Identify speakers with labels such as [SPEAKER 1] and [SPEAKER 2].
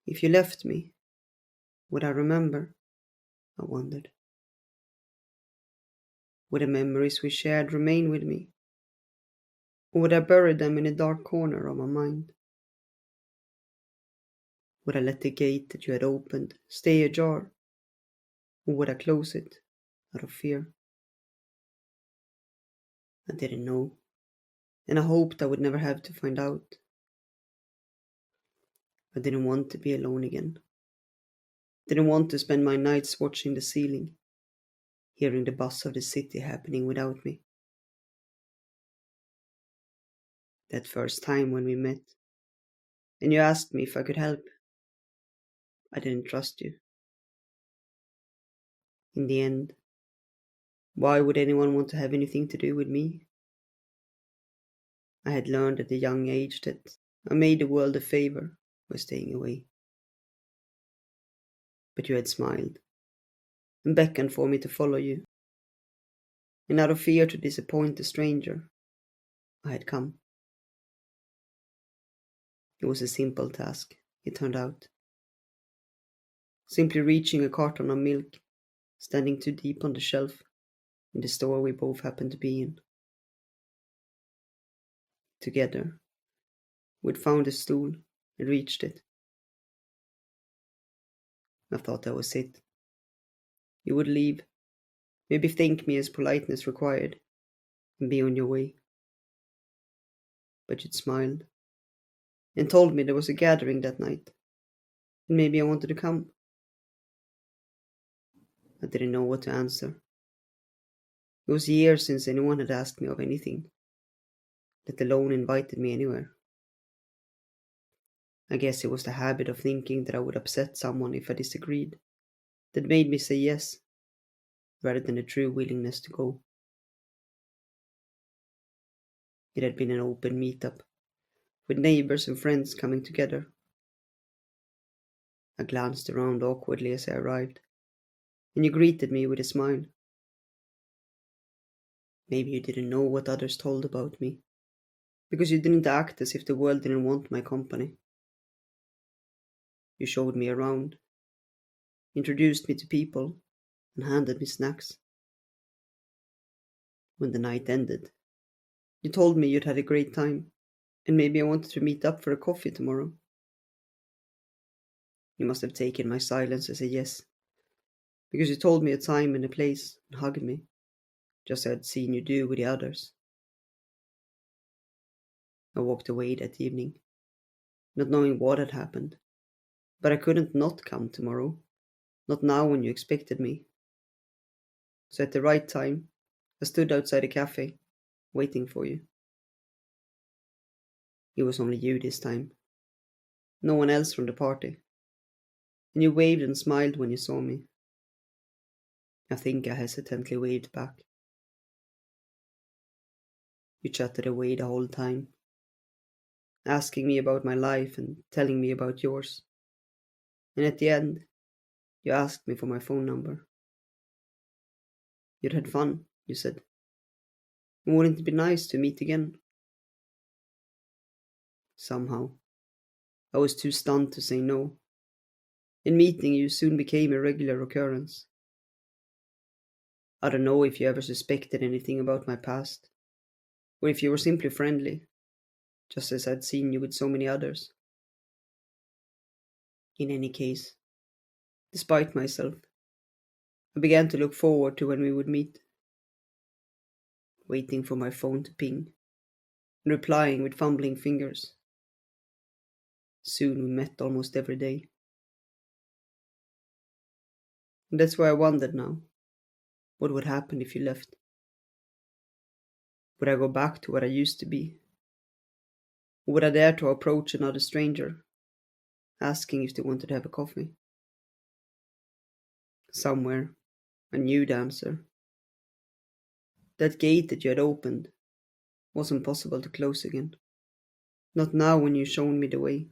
[SPEAKER 1] If you left me, would I remember? I wondered. Would the memories we shared remain with me? Or would I bury them in a dark corner of my mind? Would I let the gate that you had opened stay ajar? Or would I close it out of fear? I didn't know, and I hoped I would never have to find out. I didn't want to be alone again. Didn't want to spend my nights watching the ceiling, hearing the buzz of the city happening without me. That first time when we met, and you asked me if I could help, I didn't trust you. In the end, why would anyone want to have anything to do with me? I had learned at a young age that I made the world a favor by staying away. But you had smiled and beckoned for me to follow you, and out of fear to disappoint the stranger, I had come. It was a simple task, it turned out. Simply reaching a carton of milk, standing too deep on the shelf in the store we both happened to be in. Together, we'd found a stool and reached it. I thought that was it. You would leave, maybe thank me as politeness required, and be on your way. But you'd smiled and told me there was a gathering that night, and maybe I wanted to come. I didn't know what to answer. It was years since anyone had asked me of anything, let alone invited me anywhere. I guess it was the habit of thinking that I would upset someone if I disagreed that made me say yes, rather than a true willingness to go. It had been an open meetup, with neighbors and friends coming together. I glanced around awkwardly as I arrived, and you greeted me with a smile. Maybe you didn't know what others told about me, because you didn't act as if the world didn't want my company. You showed me around, introduced me to people, and handed me snacks. When the night ended, you told me you'd had a great time, and maybe I wanted to meet up for a coffee tomorrow. You must have taken my silence as a yes, because you told me a time and a place and hugged me, just as I'd seen you do with the others. I walked away that evening, not knowing what had happened, but I couldn't not come tomorrow, not now when you expected me. So at the right time, I stood outside a cafe, waiting for you. It was only you this time, no one else from the party, and you waved and smiled when you saw me. I think I hesitantly waved back. You chatted away the whole time, asking me about my life and telling me about yours. And at the end, you asked me for my phone number. You'd had fun, you said. And wouldn't it be nice to meet again? Somehow, I was too stunned to say no, and meeting you soon became a regular occurrence. I don't know if you ever suspected anything about my past, or if you were simply friendly, just as I'd seen you with so many others. In any case, despite myself, I began to look forward to when we would meet, waiting for my phone to ping, and replying with fumbling fingers. Soon we met almost every day. And that's why I wondered now, what would happen if you left? Would I go back to what I used to be? Or would I dare to approach another stranger, asking if they wanted to have a coffee? Somewhere, I knew the answer. That gate that you had opened wasn't possible to close again. Not now when you shown me the way.